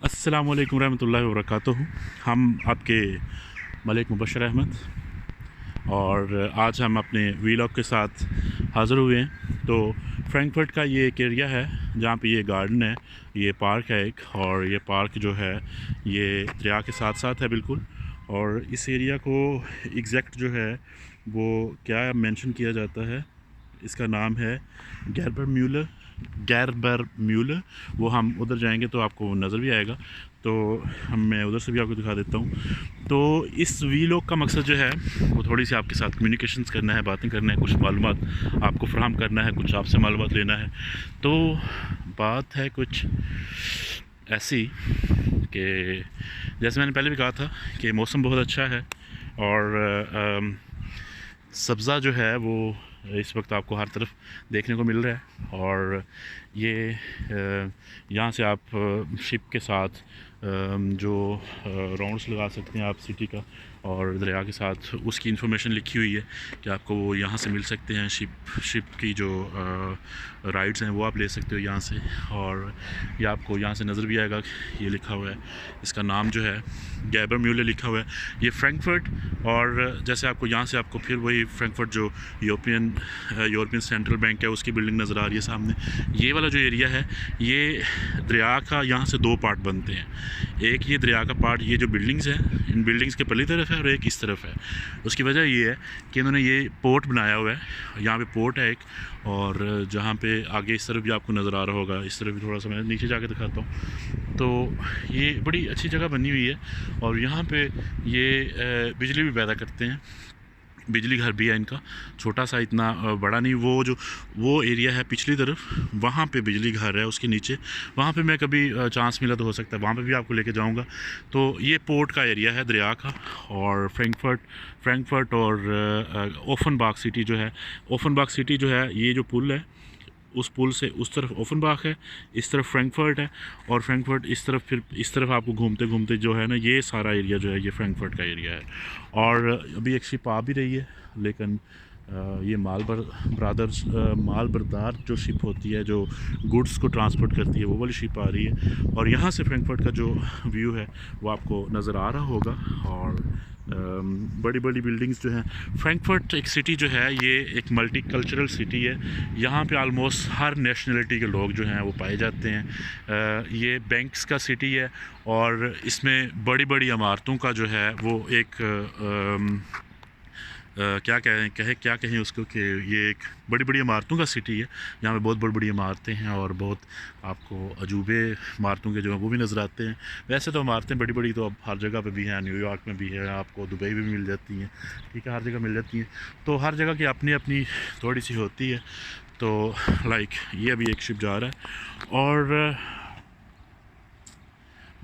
अस्सलामुअलैकुम रहमतुल्लाहि व बरकातुहू। हम आपके मलिक मुबशर अहमद और आज हम अपने वीलॉग के साथ हाज़िर हुए हैं। तो फ्रैंकफर्ट का ये एक एरिया है जहाँ पे ये गार्डन है, ये पार्क है एक, और ये पार्क जो है ये दरिया के साथ साथ है बिल्कुल। और इस एरिया को एग्जैक्ट जो है वो क्या मेंशन किया जाता है, इसका नाम है गैरबर म्यूलर। वो हम उधर जाएंगे तो आपको नज़र भी आएगा, तो मैं उधर से भी आपको दिखा देता हूँ। तो इस वीलॉग का मकसद जो है वो थोड़ी सी आपके साथ कम्युनिकेशंस करना है, बातें करना है, कुछ मालूमात आपको फ़राहम करना है, कुछ आपसे मालूमात लेना है। तो बात है कुछ ऐसी कि जैसे मैंने पहले भी कहा था कि मौसम बहुत अच्छा है और सब्ज़ा जो है वो इस वक्त आपको हर तरफ देखने को मिल रहा है। और ये यहाँ से आप शिप के साथ जो राउंड्स लगा सकते हैं आप सिटी का, और दरिया के साथ उसकी इन्फॉर्मेशन लिखी हुई है कि आपको वो यहाँ से मिल सकते हैं। शिप की जो राइड्स हैं वो आप ले सकते हो यहाँ से, और ये आपको यहाँ से नज़र भी आएगा। ये लिखा हुआ है, इसका नाम जो है गैबर म्यूलर लिखा हुआ है। ये फ्रैंकफर्ट, और जैसे आपको यहाँ से आपको फिर वही फ्रैंकफर्ट जो यूरोपियन सेंट्रल बैंक है उसकी बिल्डिंग नज़र आ रही है सामने। ये वाला जो एरिया है ये दरिया का, यहाँ से दो पार्ट बनते हैं। एक ये दरिया का पार्ट, ये जो बिल्डिंग्स हैं, इन बिल्डिंग्स के पल्ली तरफ है और एक इस तरफ है। उसकी वजह ये है कि इन्होंने ये पोर्ट बनाया हुआ है, यहाँ पे पोर्ट है एक, और जहाँ पे आगे इस तरफ भी आपको नज़र आ रहा होगा, इस तरफ भी थोड़ा सा मैं नीचे जाके दिखाता हूँ। तो ये बड़ी अच्छी जगह बनी हुई है, और यहाँ पे ये बिजली भी पैदा करते हैं। बिजली घर भी है इनका, छोटा सा, इतना बड़ा नहीं। वो एरिया है पिछली तरफ, वहाँ पे बिजली घर है उसके नीचे। वहाँ पे मैं कभी चांस मिला तो हो सकता है वहाँ पे भी आपको लेके जाऊँगा। तो ये पोर्ट का एरिया है दरिया का। और फ्रैंकफर्ट और ओफनबाग सिटी जो है, ओफनबाग सिटी जो है, ये जो पुल है उस पुल से उस तरफ ओफनबाग है, इस तरफ फ्रैंकफर्ट है, और फ्रैंकफर्ट इस तरफ, फिर इस तरफ आपको घूमते घूमते जो है ना, ये सारा एरिया जो है ये फ्रैंकफर्ट का एरिया है। और अभी एक शिप आ भी रही है, लेकिन ये माल बरदार जो शिप होती है जो गुड्स को ट्रांसपोर्ट करती है, वो वाली शिप आ रही है। और यहाँ से फ्रैंकफर्ट का जो व्यू है वो आपको नज़र आ रहा होगा। और बड़ी बड़ी बिल्डिंग्स जो हैं। फ्रैंकफर्ट एक सिटी जो है ये एक मल्टी कल्चरल सिटी है। यहाँ पे आलमोस्ट हर नेशनलिटी के लोग जो हैं वो पाए जाते हैं। ये बैंक्स का सिटी है, और इसमें बड़ी बड़ी इमारतों का जो है वो एक क्या कहें उसको, कि ये एक बड़ी बड़ी इमारतों का सिटी है। यहाँ पे बहुत बड़ी बड़ी इमारतें हैं, और बहुत आपको अजूबे इमारतों के जो हैं वो भी नज़र आते हैं। वैसे तो इमारतें बड़ी बड़ी तो अब हर जगह पे भी हैं, न्यूयॉर्क में भी है, आपको दुबई में भी मिल जाती हैं, ठीक है, हर जगह मिल जाती हैं। तो हर जगह की अपनी अपनी थोड़ी सी होती है। तो लाइक ये अभी एक शिप जा रहा है, और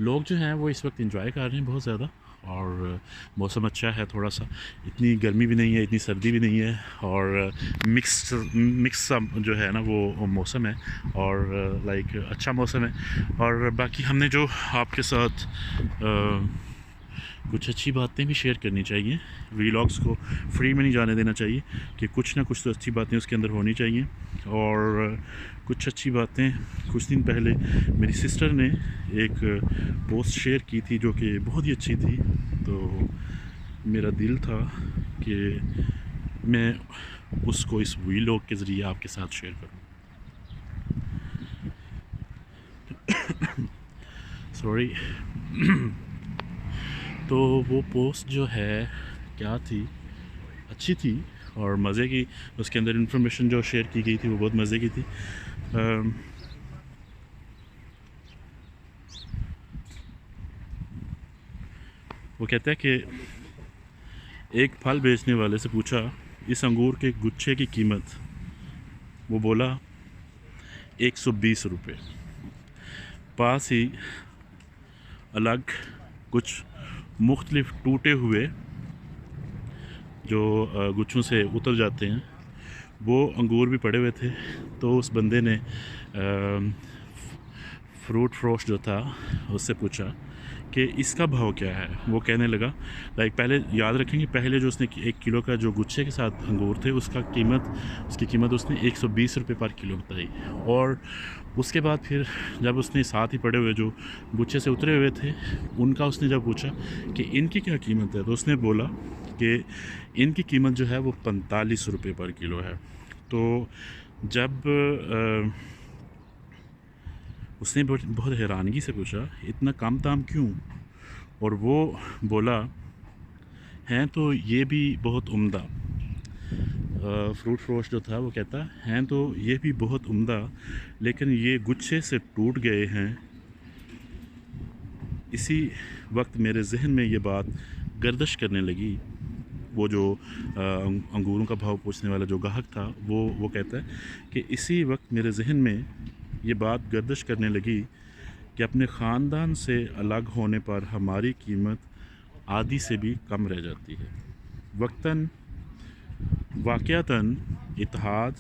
लोग जो हैं वो इस वक्त इंजॉय कर रहे हैं बहुत ज़्यादा। और मौसम अच्छा है, थोड़ा सा, इतनी गर्मी भी नहीं है, इतनी सर्दी भी नहीं है, और मिक्स सा जो है ना वो मौसम है, और लाइक अच्छा मौसम है। और बाकी हमने जो आपके साथ कुछ अच्छी बातें भी शेयर करनी चाहिए। वीलॉग्स को फ्री में नहीं जाने देना चाहिए, कि कुछ ना कुछ तो अच्छी बातें उसके अंदर होनी चाहिए। और कुछ अच्छी बातें, कुछ दिन पहले मेरी सिस्टर ने एक पोस्ट शेयर की थी जो कि बहुत ही अच्छी थी। तो मेरा दिल था कि मैं उसको इस वीलॉग के ज़रिए आपके साथ शेयर करूं। सॉरी। तो वो पोस्ट जो है क्या थी, अच्छी थी और मज़े की। उसके अंदर इन्फॉर्मेशन जो शेयर की गई थी वो बहुत मज़े की थी। वो कहता है कि एक फल बेचने वाले से पूछा इस अंगूर के गुच्छे की कीमत। वो बोला 120 रुपये। पास ही अलग कुछ मुख्तलिफ टूटे हुए जो गुच्छों से उतर जाते हैं, वो अंगूर भी पड़े हुए थे। तो उस बंदे ने फ्रूट फ्रोश जो था उससे पूछा कि इसका भाव क्या है। वो कहने लगा पहले याद रखेंगे, पहले जो उसने 1 किलो का जो गुच्छे के साथ अंगूर थे उसकी कीमत उसने 120 रुपये पर किलो बताई। और उसके बाद फिर जब उसने साथ ही पड़े हुए जो गुच्छे से उतरे हुए थे उनका उसने जब पूछा कि इनकी क्या कीमत है, तो उसने बोला कि इनकी कीमत जो है वो 45 रुपये पर किलो है। तो जब उसने बहुत हैरानगी से पूछा इतना कम दाम क्यों, और वो बोला हैं तो ये भी बहुत उम्दा। फ्रूट फ्रोश जो था वो कहता हैं तो ये भी बहुत उम्दा, लेकिन ये गुच्छे से टूट गए हैं। इसी वक्त मेरे जहन में ये बात गर्दिश करने लगी। वो जो अंगूरों का भाव पूछने वाला जो ग्राहक था वो कहता है कि इसी वक्त मेरे जहन में ये बात गर्दिश करने लगी कि अपने ख़ानदान से अलग होने पर हमारी कीमत आधी से भी कम रह जाती है। वक्तन वाक़यातन इत्तेहाद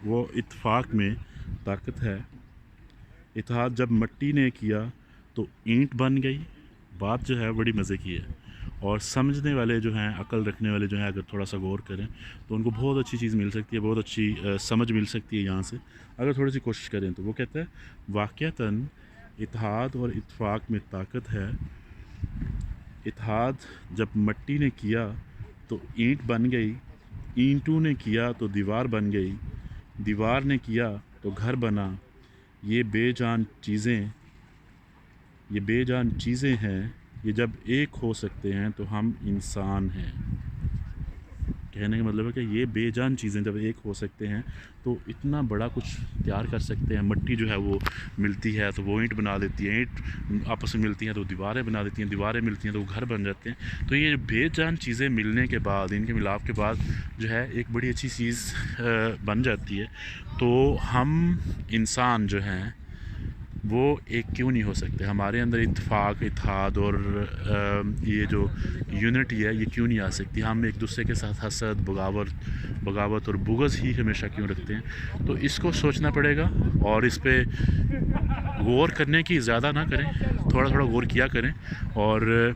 व इत्तेफाक में ताकत है। इत्तेहाद जब मिट्टी ने किया तो ईंट बन गई। बात जो है बड़ी मज़े की है, और समझने वाले जो हैं, अकल रखने वाले जो हैं, अगर थोड़ा सा गौर करें तो उनको बहुत अच्छी चीज़ मिल सकती है, बहुत अच्छी समझ मिल सकती है यहाँ से, अगर थोड़ी सी कोशिश करें तो। वो कहता है वाक़यातन इत्तेहाद और इत्तेफाक में ताकत है। इत्तेहाद जब मिट्टी ने किया तो ईंट बन गई, ईंटों ने किया तो दीवार बन गई, दीवार ने किया तो घर बना। ये बेजान चीज़ें हैं, ये जब एक हो सकते हैं तो हम इंसान हैं। कहने का मतलब है कि ये बेजान चीज़ें जब एक हो सकते हैं तो इतना बड़ा कुछ तैयार कर सकते हैं। मिट्टी जो है वो मिलती है तो वो ईंट बना देती है, ईंट आपस में मिलती हैं तो दीवारें बना देती हैं, दीवारें मिलती हैं तो वो घर बन जाते हैं। तो ये बेजान चीज़ें मिलने के बाद, इनके मिलाप के बाद जो है एक बड़ी अच्छी चीज़ बन जाती है। तो हम इंसान जो हैं वो एक क्यों नहीं हो सकते? हमारे अंदर इत्तेफाक, इत्तेहाद और ये जो यूनिटी है ये क्यों नहीं आ सकती? हम एक दूसरे के साथ हसद, बगावत और बुग़्ज़ ही हमेशा क्यों रखते हैं? तो इसको सोचना पड़ेगा और इस पे गौर करने की ज़्यादा ना करें, थोड़ा थोड़ा गौर किया करें, और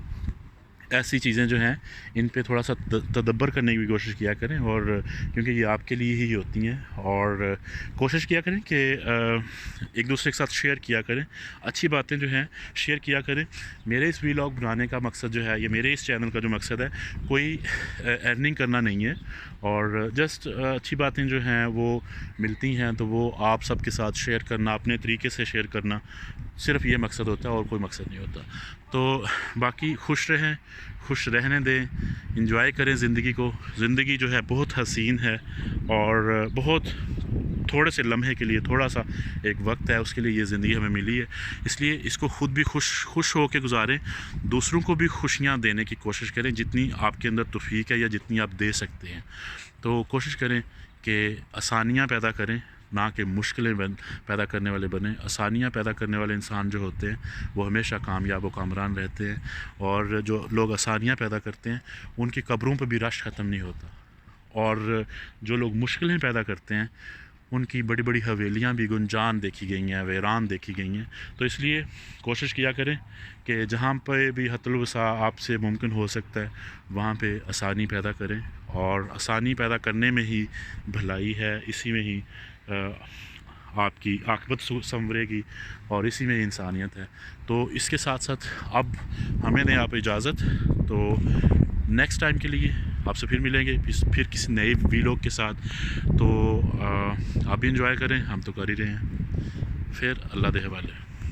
ऐसी चीज़ें जो हैं इन पे थोड़ा सा तदब्बर करने की भी कोशिश किया करें, और क्योंकि ये आपके लिए ही होती हैं। और कोशिश किया करें कि एक दूसरे के साथ शेयर किया करें, अच्छी बातें जो हैं शेयर किया करें। मेरे इस वीलॉग बनाने का मकसद जो है, ये मेरे इस चैनल का जो मकसद है, कोई अर्निंग करना नहीं है, और जस्ट अच्छी बातें जो हैं वो मिलती हैं तो वो आप सबके साथ शेयर करना, अपने तरीके से शेयर करना, सिर्फ ये मकसद होता है और कोई मकसद नहीं होता। तो बाकी खुश रहें, खुश रहने दें, इंजॉय करें ज़िंदगी को। ज़िंदगी जो है बहुत हसीन है, और बहुत थोड़े से लम्हे के लिए, थोड़ा सा एक वक्त है, उसके लिए ये ज़िंदगी हमें मिली है। इसलिए इसको ख़ुद भी खुश हो के गुजारें, दूसरों को भी खुशियाँ देने की कोशिश करें, जितनी आपके अंदर तौफ़ीक है या जितनी आप दे सकते हैं। तो कोशिश करें कि आसानियाँ पैदा करें, ना कि मुश्किलें पैदा करने वाले बने। आसानियाँ पैदा करने वाले इंसान जो होते हैं वो हमेशा कामयाब व कामरान रहते हैं, और जो लोग आसानियाँ पैदा करते हैं उनकी कब्रों पर भी रश ख़त्म नहीं होता, और जो लोग मुश्किलें पैदा करते हैं उनकी बड़ी बड़ी हवेलियाँ भी गुंजान देखी गई हैं, वीरान देखी गई हैं। तो इसलिए कोशिश किया करें कि जहाँ पे भी हतुल वसा आपसे मुमकिन हो सकता है वहाँ पे आसानी पैदा करें, और आसानी पैदा करने में ही भलाई है, इसी में ही आपकी आक़िबत संवरेगी, और इसी में इंसानियत है। तो इसके साथ साथ अब हमें दें आप इजाज़त। तो नेक्स्ट टाइम के लिए आपसे फिर मिलेंगे, फिर किसी नए वीलॉग के साथ। तो आप भी इंजॉय करें, हम तो कर ही रहे हैं। फिर अल्लाह दे हवाले।